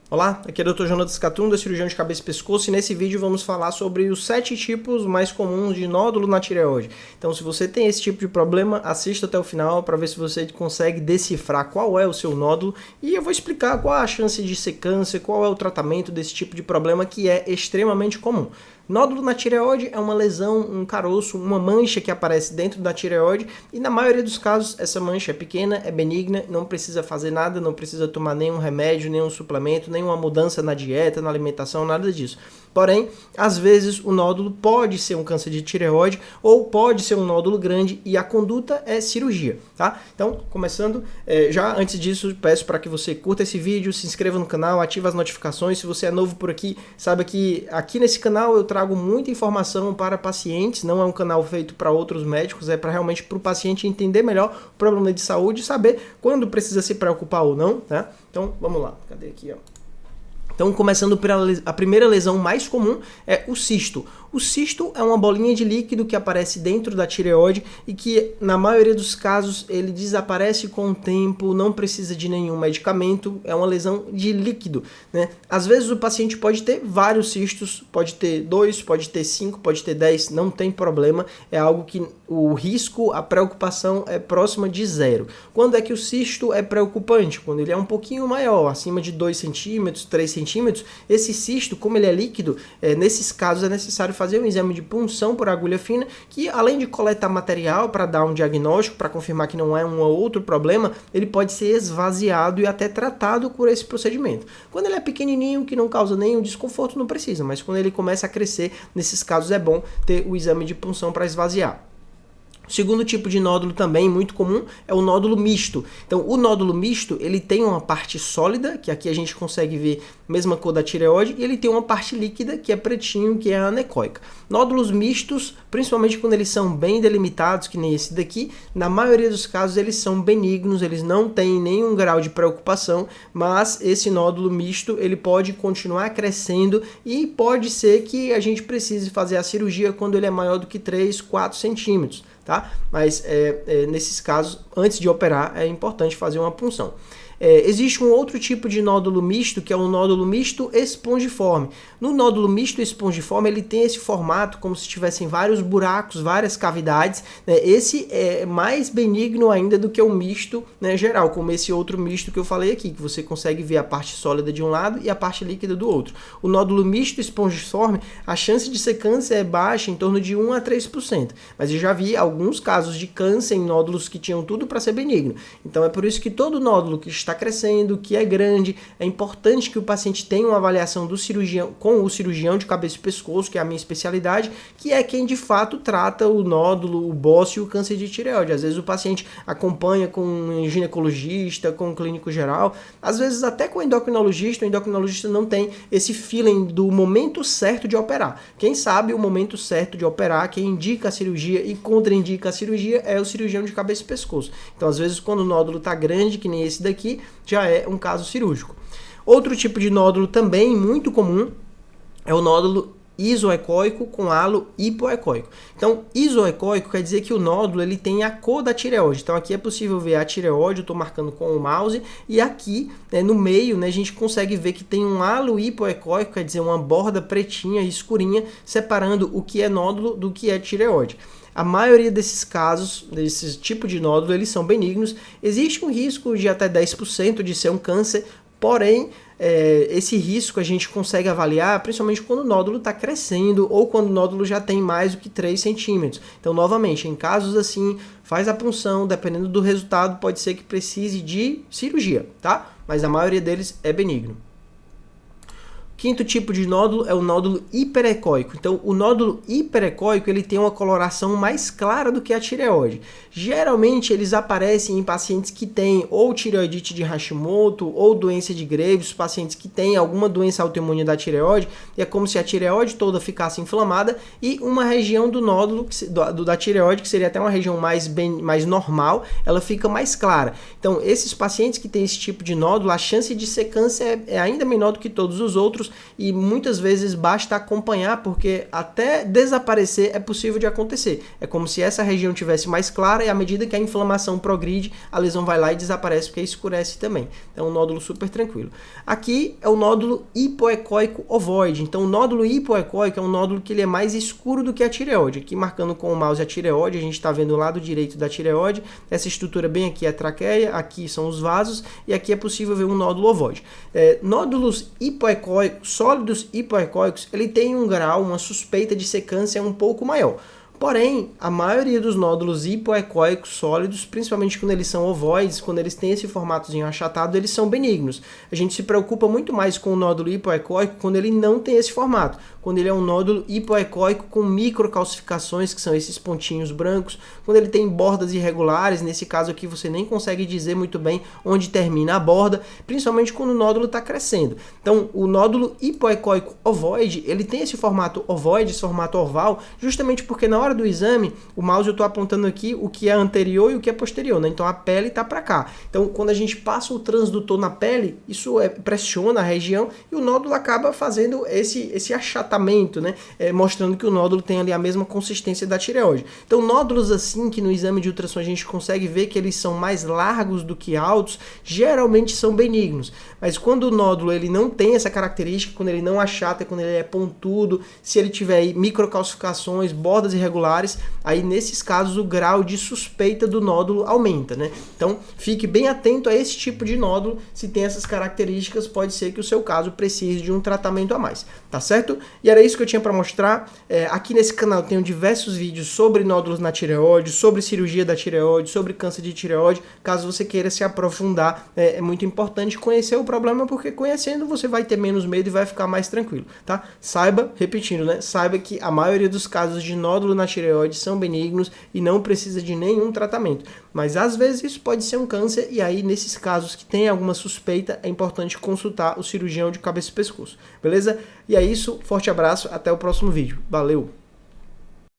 Olá, aqui é o Dr. Jonas Scatum, da cirurgião de cabeça e pescoço, e nesse vídeo vamos falar sobre os 7 tipos mais comuns de nódulo na tireoide. Então, se você tem esse tipo de problema, assista até o final para ver se você consegue decifrar qual é o seu nódulo, e eu vou explicar qual a chance de ser câncer, qual é o tratamento desse tipo de problema que é extremamente comum. Nódulo na tireoide é uma lesão, um caroço, uma mancha que aparece dentro da tireoide e na maioria dos casos essa mancha é pequena, é benigna, não precisa fazer nada, não precisa tomar nenhum remédio, nenhum suplemento, nenhuma mudança na dieta, na alimentação, nada disso. Porém, às vezes o nódulo pode ser um câncer de tireoide ou pode ser um nódulo grande e a conduta é cirurgia, tá? Então, começando, já antes disso, peço para que você curta esse vídeo, se inscreva no canal, ative as notificações. Se você é novo por aqui, saiba que aqui nesse canal eu trago muita informação para pacientes, não é um canal feito para outros médicos, é para realmente para o paciente entender melhor o problema de saúde e saber quando precisa se preocupar ou não, tá? Então, vamos lá, cadê aqui, ó? Então, começando pela a primeira lesão mais comum é o cisto. O cisto é uma bolinha de líquido que aparece dentro da tireoide e que, na maioria dos casos, ele desaparece com o tempo, não precisa de nenhum medicamento, é uma lesão de líquido, né? Às vezes o paciente pode ter vários cistos, pode ter 2, pode ter 5, pode ter 10, não tem problema, é algo que o risco, a preocupação é próxima de zero. Quando é que o cisto é preocupante? Quando ele é um pouquinho maior, acima de 2 centímetros, 3 centímetros, esse cisto, como ele é líquido, nesses casos é necessário fazer um exame de punção por agulha fina, que além de coletar material para dar um diagnóstico, para confirmar que não é um ou outro problema, ele pode ser esvaziado e até tratado por esse procedimento. Quando ele é pequenininho, que não causa nenhum desconforto, não precisa, mas quando ele começa a crescer, nesses casos é bom ter o exame de punção para esvaziar. O segundo tipo de nódulo também muito comum é o nódulo misto. Então, o nódulo misto, ele tem uma parte sólida, que aqui a gente consegue ver a mesma cor da tireoide, e ele tem uma parte líquida, que é pretinho, que é a anecoica. Nódulos mistos, principalmente quando eles são bem delimitados, que nem esse daqui, na maioria dos casos eles são benignos, eles não têm nenhum grau de preocupação, mas esse nódulo misto, ele pode continuar crescendo e pode ser que a gente precise fazer a cirurgia quando ele é maior do que 3, 4 centímetros. Tá? Mas nesses casos, antes de operar, é importante fazer uma punção. Existe um outro tipo de nódulo misto, que é o nódulo misto espongiforme. No nódulo misto espongiforme, ele tem esse formato como se tivessem vários buracos, várias cavidades, né? Esse é mais benigno ainda do que o misto, né, geral, como esse outro misto que eu falei aqui, que você consegue ver a parte sólida de um lado e a parte líquida do outro. O nódulo misto espongiforme, a chance de ser câncer é baixa, em torno de 1 a 3%. Mas eu já vi alguns casos de câncer em nódulos que tinham tudo para ser benigno. Então é por isso que todo nódulo que está crescendo, que é grande, é importante que o paciente tenha uma avaliação do cirurgião, com o cirurgião de cabeça e pescoço, que é a minha especialidade, que é quem de fato trata o nódulo, o bócio e o câncer de tireoide. Às vezes o paciente acompanha com um ginecologista, com um clínico geral, às vezes até com o endocrinologista não tem esse feeling do momento certo de operar. Quem sabe o momento certo de operar, quem indica a cirurgia e contraindica a cirurgia é o cirurgião de cabeça e pescoço. Então às vezes quando o nódulo está grande, que nem esse daqui, já é um caso cirúrgico. Outro tipo de nódulo também muito comum é o nódulo isoecóico com halo hipoecóico. Então, isoecóico quer dizer que o nódulo ele tem a cor da tireoide. Então, aqui é possível ver a tireoide, eu estou marcando com o mouse, e aqui, né, no meio, né, a gente consegue ver que tem um halo hipoecóico, quer dizer, uma borda pretinha e escurinha, separando o que é nódulo do que é tireoide. A maioria desses casos, desse tipo de nódulo, eles são benignos. Existe um risco de até 10% de ser um câncer, porém, esse risco a gente consegue avaliar principalmente quando o nódulo está crescendo ou quando o nódulo já tem mais do que 3 centímetros. Então, novamente, em casos assim, faz a punção, dependendo do resultado, pode ser que precise de cirurgia, tá? Mas a maioria deles é benigno. Quinto tipo de nódulo é o nódulo hiperecóico. Então, o nódulo hiperecóico ele tem uma coloração mais clara do que a tireoide. Geralmente, eles aparecem em pacientes que têm ou tireoidite de Hashimoto ou doença de Graves, pacientes que têm alguma doença autoimune da tireoide, e é como se a tireoide toda ficasse inflamada e uma região do nódulo da tireoide, que seria até uma região mais normal, ela fica mais clara. Então, esses pacientes que têm esse tipo de nódulo, a chance de ser câncer é ainda menor do que todos os outros, poucos e muitas vezes basta acompanhar, porque até desaparecer é possível de acontecer. É como se essa região tivesse mais clara e à medida que a inflamação progride, a lesão vai lá e desaparece porque escurece também. Então é um nódulo super tranquilo. Aqui é o nódulo hipoecóico ovoide. Então o nódulo hipoecóico é um nódulo que ele é mais escuro do que a tireoide. Aqui marcando com o mouse a tireoide, a gente está vendo o lado direito da tireoide. Essa estrutura bem aqui é a traqueia, aqui são os vasos e aqui é possível ver um nódulo ovoide. Nódulos hipoecóicos, sólidos hipoecóicos, ele tem um grau, uma suspeita de secância um pouco maior. Porém, a maioria dos nódulos hipoecóicos sólidos, principalmente quando eles são ovoides, quando eles têm esse formatozinho achatado, eles são benignos. A gente se preocupa muito mais com o nódulo hipoecóico quando ele não tem esse formato. Quando ele é um nódulo hipoecóico com microcalcificações, que são esses pontinhos brancos, quando ele tem bordas irregulares, nesse caso aqui você nem consegue dizer muito bem onde termina a borda, principalmente quando o nódulo está crescendo. Então, o nódulo hipoecóico ovoide, ele tem esse formato ovoide, esse formato oval, justamente porque na hora do exame, o mouse eu estou apontando aqui o que é anterior e o que é posterior, né? Então a pele está para cá. Então quando a gente passa o transdutor na pele, isso pressiona a região e o nódulo acaba fazendo esse achatamento, né? Mostrando que o nódulo tem ali a mesma consistência da tireoide. Então nódulos assim, que no exame de ultrassom a gente consegue ver que eles são mais largos do que altos, geralmente são benignos. Mas quando o nódulo ele não tem essa característica, quando ele não achata, quando ele é pontudo, se ele tiver aí microcalcificações, bordas irregulares, aí nesses casos o grau de suspeita do nódulo aumenta, né? Então fique bem atento a esse tipo de nódulo, se tem essas características, pode ser que o seu caso precise de um tratamento a mais, tá certo? E era isso que eu tinha para mostrar. Aqui nesse canal eu tenho diversos vídeos sobre nódulos na tireoide, sobre cirurgia da tireoide, sobre câncer de tireoide, caso você queira se aprofundar, é muito importante conhecer o problema, porque conhecendo você vai ter menos medo e vai ficar mais tranquilo, tá? Saiba, repetindo, né? Saiba que a maioria dos casos de nódulo na tireoide são benignos e não precisa de nenhum tratamento. Mas às vezes isso pode ser um câncer e aí nesses casos que tem alguma suspeita é importante consultar o cirurgião de cabeça e pescoço, beleza? E é isso, forte abraço, até o próximo vídeo. Valeu!